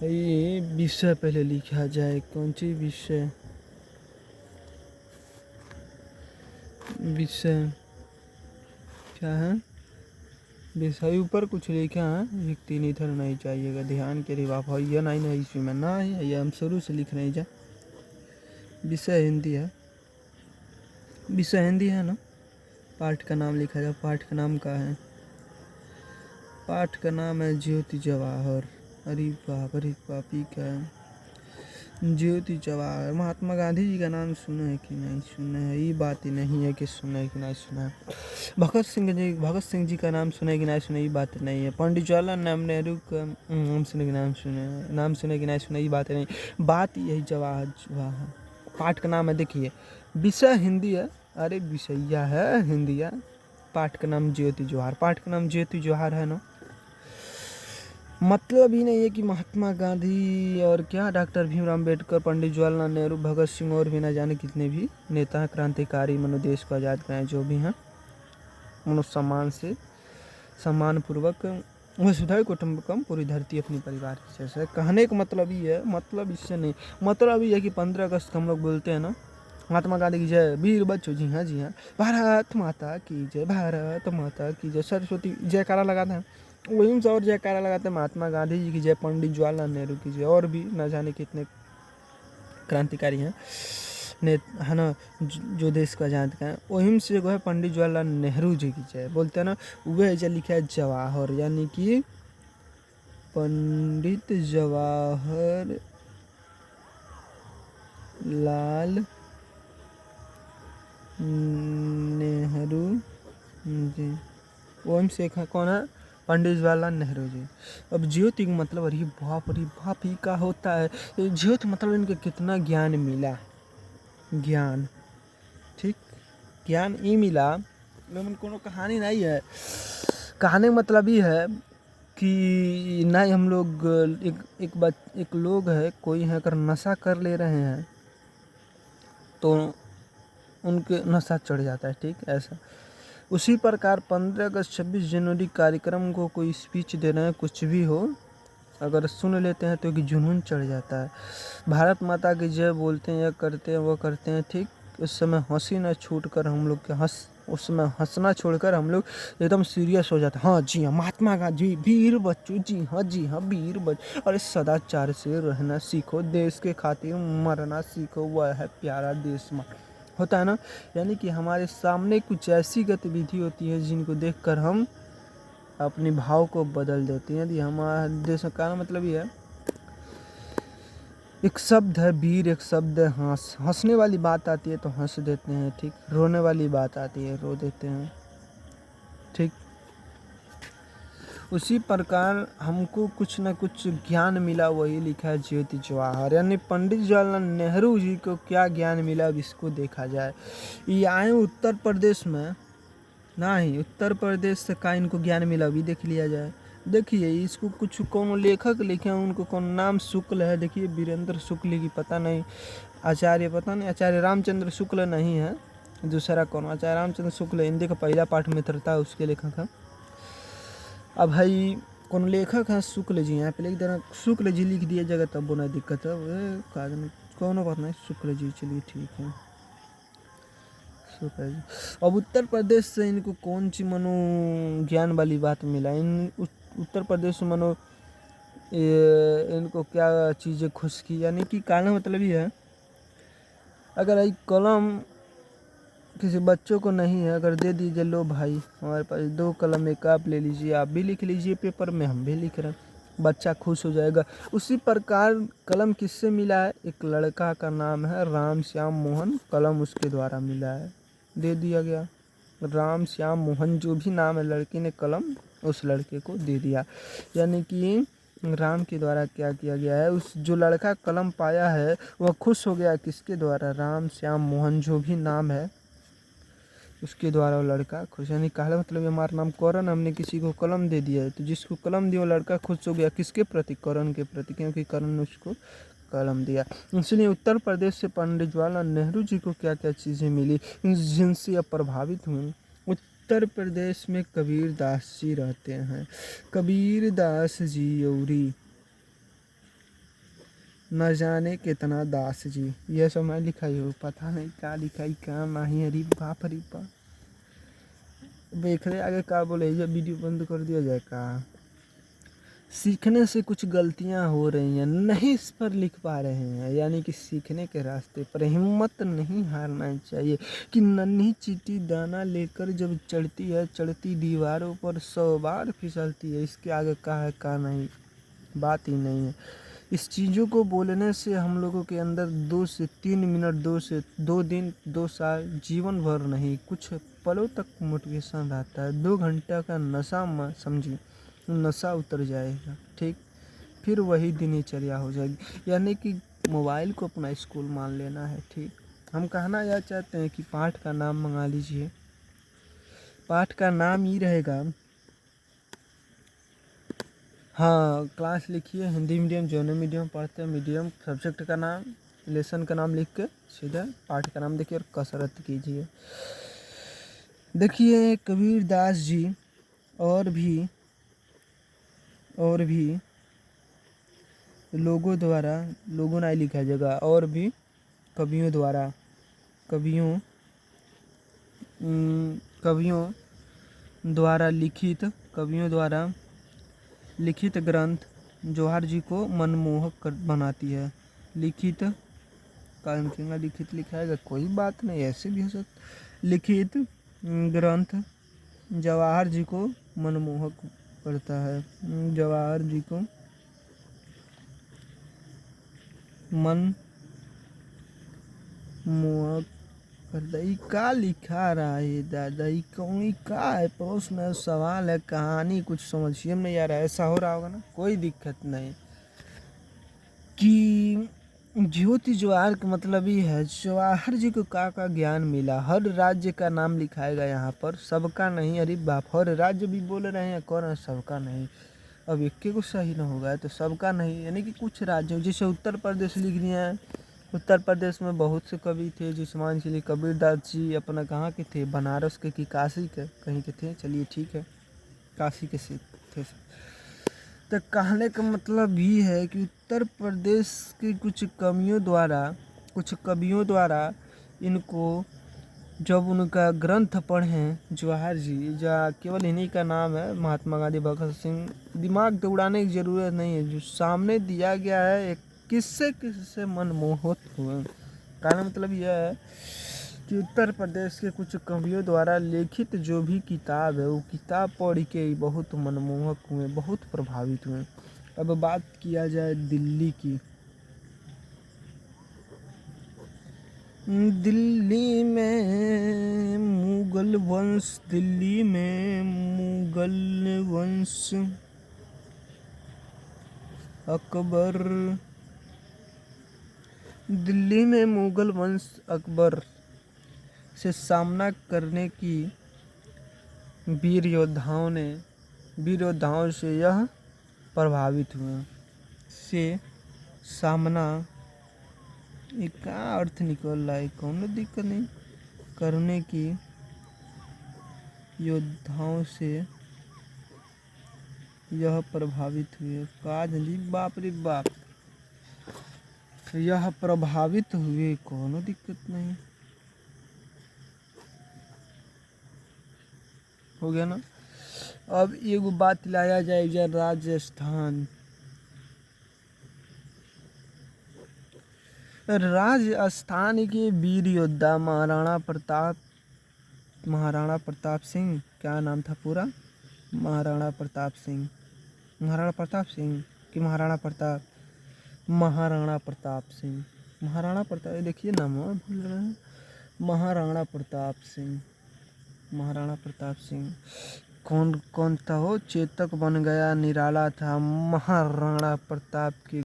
ये विषय पहले लिखा जाए, कौन सी विषय? विषय क्या है? विषय ऊपर कुछ लिखा है, व्यक्ति इधर नहीं चाहिएगा, ध्यान के रिवाप हो, यह नहीं है इसमें ना है, ये हम शुरू से लिख रहे हैं। विषय हिंदी है, विषय हिंदी है ना। पाठ का नाम लिखा जाए, पाठ का नाम क्या है? पाठ का नाम है ज्योति जवाहर। अरे बाप रे पापी का ज्योति जवाहर। महात्मा गांधी जी का नाम सुना है कि नहीं सुना है? ये बात ही नहीं है कि सुना है कि नहीं सुना है। भगत सिंह जी का नाम सुने कि नहीं सुने, ये बात नहीं है। पंडित जवाहरलाल नेहरू का नाम सुने कि नाम सुने कि नहीं सुने, ये बात नहीं। बात यही जवाहर। पाठ का नाम है, देखिए विषय हिंदी है, अरे विषया है हिंदिया। पाठ का नाम ज्योति जवाहर, पाठ का नाम ज्योति जवाहर है ना। मतलब ही नहीं है कि महात्मा गांधी और क्या डॉक्टर भीमराव अम्बेडकर, पंडित जवाहरलाल नेहरू, भगत सिंह और भी न जाने कितने भी नेता हैं, क्रांतिकारी, मनो देश को आज़ाद कराएं, जो भी हैं, मनुष्य सम्मान से सम्मान पूर्वक वसुधैव कुटुम्बकम, पूरी धरती अपनी परिवार जैसे। कहने का मतलब ये है, मतलब इससे नहीं, मतलब ये है कि 15 अगस्त को हम लोग बोलते हैं ना, महात्मा गांधी की जय, वीर बच्चों, जी हाँ, भारत माता की जय, भारत माता की जय, सरस्वती जयकारा लगाते हैं, वही से और जयकारा लगाते हैं, महात्मा गांधी जी की जय, पंडित जवाहरलाल नेहरू की जय, और भी न जाने कितने क्रांतिकारी हैं ने, है ना, जो देश का आजाद का है। वही से जो है पंडित जवाहरलाल नेहरू जी की जय बोलते हैं ना, वह जय लिखा है जवाहर, यानी कि पंडित जवाहर लाल नेहरू जी। ओम से कौन है? पंडित जवाहरलाल नेहरू जी। अब ज्योति का मतलब, अरे बाप ही का होता है ज्योति, मतलब इनके कितना ज्ञान मिला, ज्ञान, ठीक, ज्ञान ही मिला, लेकिन कोनो कहानी नहीं है। कहानी मतलब ये है कि नहीं, हम लोग एक लोग है, कोई है अगर नशा कर ले रहे हैं तो उनके नशा चढ़ जाता है, ठीक, ऐसा। उसी प्रकार 15 अगस्त 26 जनवरी कार्यक्रम को कोई स्पीच दे रहे हैं, कुछ भी हो, अगर सुन लेते हैं तो एक जुनून चढ़ जाता है। भारत माता की जय बोलते हैं, यह करते हैं, वो करते हैं, ठीक। उस समय हंसी न छूट कर हम लोग के उस समय हंसना छोड़कर हम लोग एकदम सीरियस हो जाते हैं। हाँ जी हाँ, महात्मा गांधी वीर बच्चों, जी हाँ वीर बच्चों, अरे सदाचार से रहना सीखो, देश के खातिर मरना सीखो, वह है प्यारा देश माँ, होता है ना। यानी कि हमारे सामने कुछ ऐसी गतिविधि होती है जिनको देखकर हम अपने भाव को बदल देते हैं। यदि हमारे देश का मतलब ये है, एक शब्द है वीर, एक शब्द है हंसने वाली बात आती है तो हंस देते हैं, ठीक, रोने वाली बात आती है रो देते हैं, ठीक। उसी प्रकार हमको कुछ न कुछ ज्ञान मिला, वही लिखा है ज्योति जवाहर, यानी पंडित जवाहरलाल नेहरू जी को क्या ज्ञान मिला, अब इसको देखा जाए। ये आए उत्तर प्रदेश में, नहीं उत्तर प्रदेश से का इनको ज्ञान मिला, भी देख लिया जाए। देखिए इसको कुछ कौन लेखक लिखे हैं, उनको कौन नाम शुक्ल है, देखिए वीरेंद्र शुक्ल की पता नहीं, आचार्य पता नहीं, आचार्य रामचंद्र शुक्ल नहीं है, दूसरा कौन, आचार्य रामचंद्र शुक्ल हिंदी का पहला पाठ मित्रता उसके लेखक है। अब भाई कौन लेखक है? शुक्ल जी, यहाँ पे लिख देना शुक्ल जी लिख दिया जगह, तब बोना दिक्कत है, कौन बात नहीं, शुक्ल जी, चलिए ठीक है, शुक्ल जी। अब उत्तर प्रदेश से इनको कौन सी मनो ज्ञान वाली बात मिला, इन उत्तर प्रदेश में मनो इनको क्या चीज़ें खुश की, यानी कि कहना मतलब ये है, अगर एक कलम किसी बच्चों को नहीं है, अगर दे दीजिए, लो भाई हमारे पास 2 कलम, एक आप ले लीजिए, आप भी लिख लीजिए पेपर में, हम भी लिख रहे हैं, बच्चा खुश हो जाएगा। उसी प्रकार कलम किससे मिला है? एक लड़का का नाम है राम श्याम मोहन, कलम उसके द्वारा मिला है, दे दिया गया। राम श्याम मोहन जो भी नाम है, लड़के ने कलम उस लड़के को दे दिया, यानी कि राम के द्वारा क्या किया गया है, उस जो लड़का कलम पाया है वह खुश हो गया, किसके द्वारा? राम श्याम मोहन जो भी नाम है उसके द्वारा वो लड़का खुश, यानी कहला मतलब हमारा नाम करण, हमने किसी को कलम दे दिया है, तो जिसको कलम दिया वो लड़का खुश हो गया, किसके प्रति? करण के प्रति, क्योंकि करण ने उसको कलम दिया। इसलिए उत्तर प्रदेश से पंडित जवाहरलाल नेहरू जी को क्या क्या चीज़ें मिली जिनसे अब प्रभावित हुए। उत्तर प्रदेश में कबीर दास जी रहते हैं, कबीर दास जी औरी न जाने कितना दास जी। ये सब मैं लिखाई हो, पता नहीं क्या लिखाई क्या नहीं। अरे बाप रे बाप, देख रहे आगे क्या बोले, ये वीडियो बंद कर दिया जाए का। सीखने से कुछ गलतियां हो रही हैं, नहीं इस पर लिख पा रहे हैं, यानी कि सीखने के रास्ते पर हिम्मत नहीं हारना चाहिए। कि नन्ही चींटी दाना लेकर जब चढ़ती है, चढ़ती दीवारों पर 100 बार फिसलती है। इसके आगे का है का नहीं, बात ही नहीं है। इस चीज़ों को बोलने से हम लोगों के अंदर 2 से 3 मिनट, 2 से 2 दिन, 2 साल, जीवन भर नहीं, कुछ पलों तक मोटिवेशन रहता है। 2 घंटा का नशा समझिए, नशा उतर जाएगा, ठीक। फिर वही दिनचर्या हो जाएगी, यानी कि मोबाइल को अपना स्कूल मान लेना है, ठीक। हम कहना यह चाहते हैं कि पाठ का नाम मंगा लीजिए। पाठ का नाम ही रहेगा, हाँ, क्लास लिखिए, हिंदी मीडियम जो मीडियम पढ़ते हैं, मीडियम सब्जेक्ट का नाम, लेसन का नाम लिख के सीधा पाठ का नाम देखिए और कसरत कीजिए। देखिए कबीर दास जी और भी लोगों द्वारा, लोगों ने लिखा जगह, और भी कवियों द्वारा, कवियों द्वारा लिखित ग्रंथ जवाहर जी को मनमोहक बनाती है। लिखित लिखा है, कोई बात नहीं, ऐसे भी हो सकता। लिखित ग्रंथ जवाहर जी को मनमोहक करता है, जवाहर जी को मनमोहक करता है। का लिखा रहा है दादा, कौन का है, प्रश्न है, सवाल है, कहानी कुछ समझिए में नहीं आ रहा है। ऐसा हो रहा होगा ना, कोई दिक्कत नहीं। कि ज्योति जवाहर का मतलब ही है, जवाहर जी को का ज्ञान मिला। हर राज्य का नाम लिखाएगा यहाँ पर, सबका नहीं। अरे बाप, हर राज्य भी बोल रहे हैं, कौन है सबका नहीं। अब एक को सही ना होगा तो सबका नहीं, यानी कि कुछ राज्य, जैसे उत्तर प्रदेश लिख दिए हैं। उत्तर प्रदेश में बहुत से कवि थे, जैसे मान चलिए कबीर दास जी अपना कहाँ के थे, बनारस के कि काशी के कहीं के थे, चलिए ठीक है, काशी के से थे। तो कहने का मतलब भी है कि उत्तर प्रदेश की कुछ कवियों द्वारा इनको जब उनका ग्रंथ पढ़ें जवाहर जी, या केवल इन्हीं का नाम है, महात्मा गांधी, भगत सिंह, दिमाग दौड़ाने की ज़रूरत नहीं है, जो सामने दिया गया है एक किससे मनमोहित हुए। कहने मतलब यह है कि उत्तर प्रदेश के कुछ कवियों द्वारा लिखित जो भी किताब है, वो किताब पढ़ के बहुत मनमोहक हुए, बहुत प्रभावित हुए। अब बात किया जाए दिल्ली की। दिल्ली में मुगल वंश अकबर, दिल्ली में मुगल वंश अकबर से सामना करने की वीर योद्धाओं से यह प्रभावित हुए। से सामना, क्या अर्थ निकल रहा है, कौन दिक्कत नहीं, करने की योद्धाओं से यह प्रभावित हुए। काजी बाप रे बाप, यह प्रभावित हुए, कोनो दिक्कत नहीं, हो गया ना। अब एगो बात लाया जाए राजस्थान के वीर योद्धा महाराणा प्रताप सिंह, क्या नाम था पूरा, महाराणा प्रताप सिंह कि महाराणा प्रताप, देखिए नाम भूल रहे हैं, महाराणा प्रताप सिंह कौन था हो, चेतक बन गया, निराला था, महाराणा प्रताप के